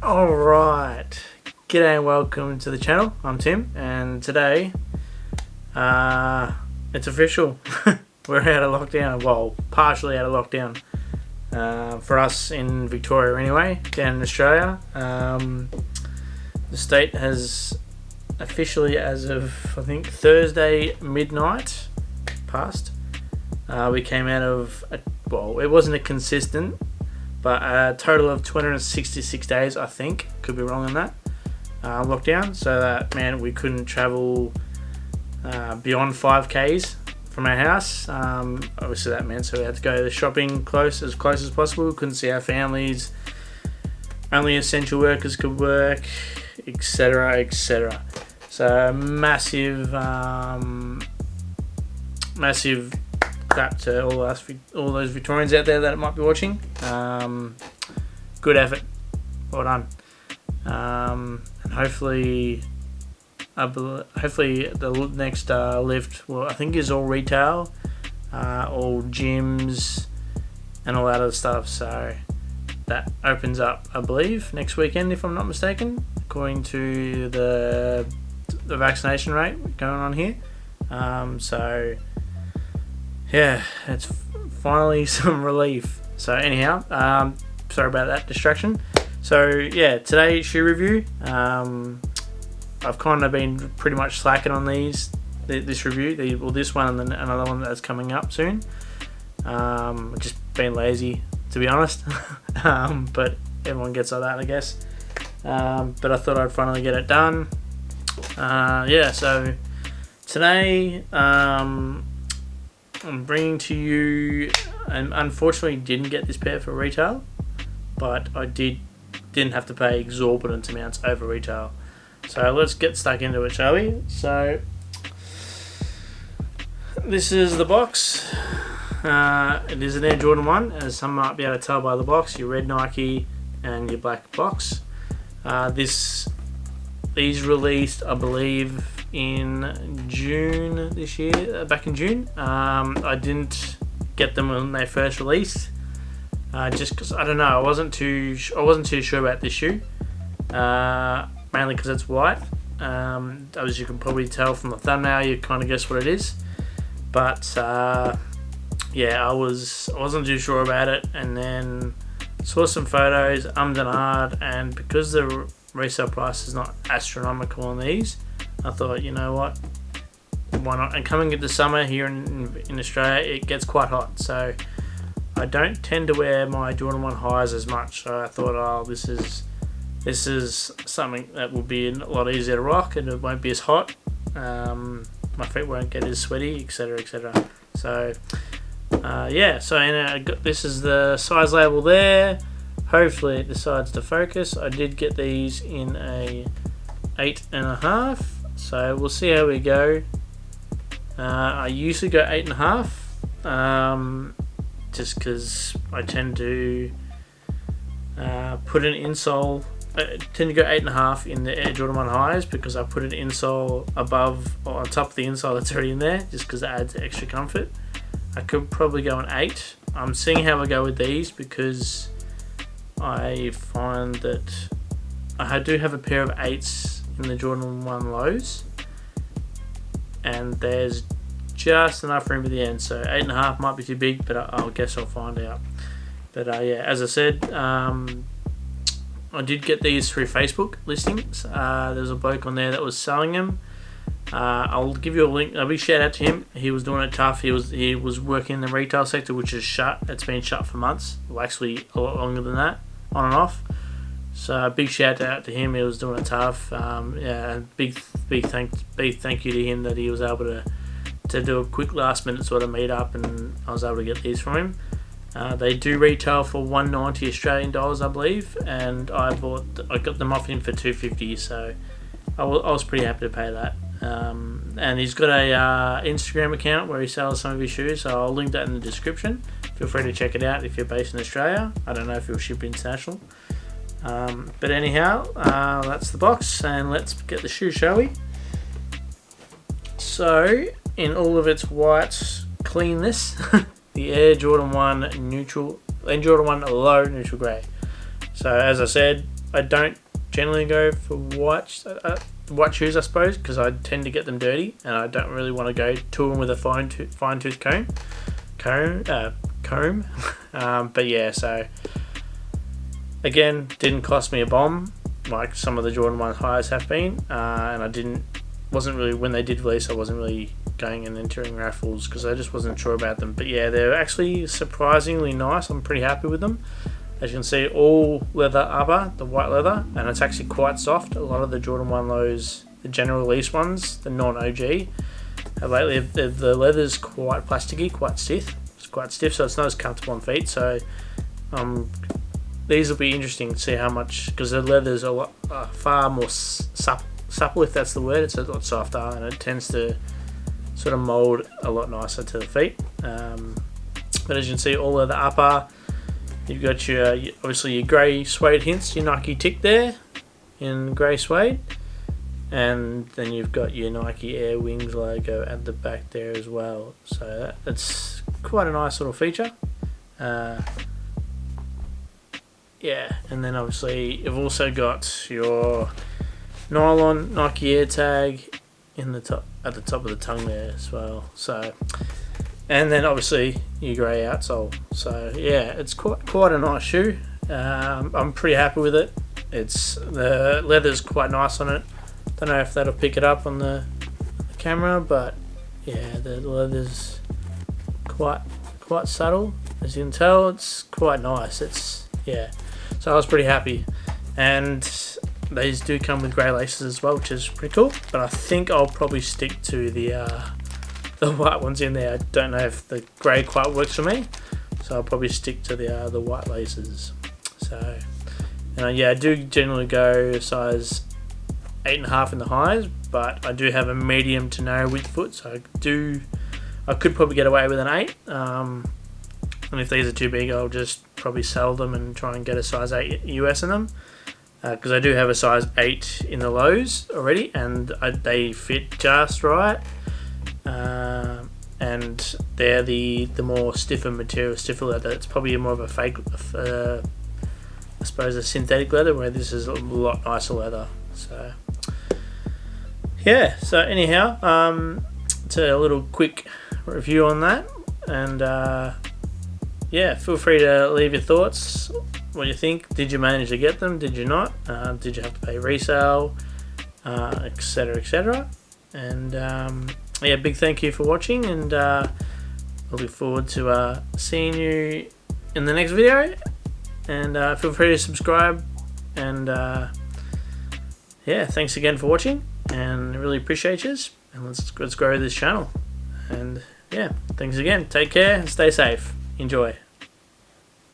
Alright, g'day and welcome to the channel. I'm Tim, and today it's official. We're out of lockdown, well, partially out of lockdown for us in Victoria anyway, down in Australia. The state has officially, as of I think Thursday midnight past, we came out of, well, it wasn't a consistent, but a total of 266 days, I think, could be wrong on that, lockdown. So that meant we couldn't travel beyond 5Ks from our house. Obviously that meant so we had to go to the shopping as close as possible. We couldn't see our families. Only essential workers could work, etc, etc. So massive clap to all those Victorians out there that might be watching. Good effort, well done. And hopefully the next lift, well, I think is all retail, all gyms and all that other stuff. So that opens up, I believe, next weekend, if I'm not mistaken, according to the vaccination rate going on here. So yeah, it's finally some relief. So anyhow, sorry about that distraction. So yeah, today shoe review. I've kind of been pretty much slacking on this review, this one and then another one that's coming up soon. Just been lazy, to be honest. But everyone gets like that, I guess. But I thought I'd finally get it done. Yeah, so today I'm bringing to you, and unfortunately didn't get this pair for retail, but I didn't have to pay exorbitant amounts over retail. So let's get stuck into it, shall we? So this is the box. It is an Air Jordan 1, as some might be able to tell by the box, your red Nike and your black box. These released, I believe, in June this year, back in June. I didn't get them when they first released, just because I don't know, I wasn't too sure about this shoe, mainly because it's white. As you can probably tell from the thumbnail, you kind of guess what it is. But yeah, I wasn't too sure about it, and then saw some photos, and ahhed, and because the resale price is not astronomical on these, I thought, you know what, why not? And coming into summer here in Australia, it gets quite hot, so I don't tend to wear my Jordan 1 highs as much. So I thought, oh, this is something that will be a lot easier to rock, and it won't be as hot. My feet won't get as sweaty, etc, etc. So yeah, so this is the size label there. Hopefully it decides to focus. I did get these in a 8.5, so we'll see how we go. I usually go 8.5, just because I tend to put an insole. I tend to go 8.5 in the Air Jordan 1 highs, because I put an insole above or on top of the insole that's already in there, just because it adds extra comfort. I could probably go an 8. I'm seeing how I go with these, because I find that I do have a pair of 8s in the Jordan 1 lows, and there's just enough room at the end, so 8.5 might be too big, but I guess I'll find out. But yeah, as I said, I did get these through Facebook listings. There's a bloke on there that was selling them. I'll give you a link. A big shout out to him. He was doing it tough. He was working in the retail sector, which is shut. It's been shut for months. Well, actually a lot longer than that, on and off. So a big shout out to him. He was doing it tough. Yeah, and big thank you to him that he was able to do a quick last minute sort of meet up, and I was able to get these from him. They do retail for $190 Australian dollars, I believe, and I got them off him for $250, so I was pretty happy to pay that. And he's got a Instagram account where he sells some of his shoes, so I'll link that in the description. Feel free to check it out if you're based in Australia. I don't know if he'll ship international. But anyhow, that's the box, and let's get the shoe, shall we? So, in all of its white cleanness, the Air Jordan 1 Low Neutral Grey. So as I said, I don't generally go for white shoes, I suppose, because I tend to get them dirty, and I don't really want to go to them with a fine tooth comb. But yeah, so again, didn't cost me a bomb like some of the Jordan 1 highs have been, and wasn't really, when they did release, I wasn't really going and entering raffles because I just wasn't sure about them. But yeah, they're actually surprisingly nice. I'm pretty happy with them. As you can see, all leather upper, the white leather, and it's actually quite soft. A lot of the Jordan 1 lows, the general release ones, the non-OG, lately the leather's quite plasticky, quite stiff. It's quite stiff, so it's not as comfortable on feet. So these will be interesting to see how much, because the leather's a lot far more supple, if that's the word. It's a lot softer, and it tends to sort of mould a lot nicer to the feet. But as you can see, all leather upper. You've got your obviously your grey suede hints, your Nike tick there in grey suede, and then you've got your Nike Air Wings logo at the back there as well. So that's quite a nice little feature. Yeah, and then obviously you've also got your nylon Nike Air tag in the top, at the top of the tongue there as well. So, and then obviously your grey outsole. So yeah, it's quite a nice shoe. I'm pretty happy with it. The leather's quite nice on it. Don't know if that'll pick it up on the camera, but yeah, the leather's quite subtle. As you can tell, it's quite nice. Yeah. So I was pretty happy, and these do come with grey laces as well, which is pretty cool. But I think I'll probably stick to the white ones in there. I don't know if the grey quite works for me, so I'll probably stick to the white laces. So yeah, I do generally go size 8.5 in the highs, but I do have a medium to narrow width foot, so I could probably get away with an 8. And if these are too big, I'll just probably sell them and try and get a size 8 US in them, because I do have a size 8 in the lows already, and they fit just right. And they're the more stiffer material, stiffer leather. It's probably more of a fake, I suppose, a synthetic leather, where this is a lot nicer leather. So yeah. So anyhow, it's a little quick review on that, and yeah, feel free to leave your thoughts, what you think. Did you manage to get them? Did you not? Did you have to pay resale? Etc, etc. And yeah, big thank you for watching, and I look forward to seeing you in the next video. And feel free to subscribe, and yeah, thanks again for watching, and I really appreciate you, and let's grow this channel. And yeah, thanks again. Take care and stay safe. Enjoy.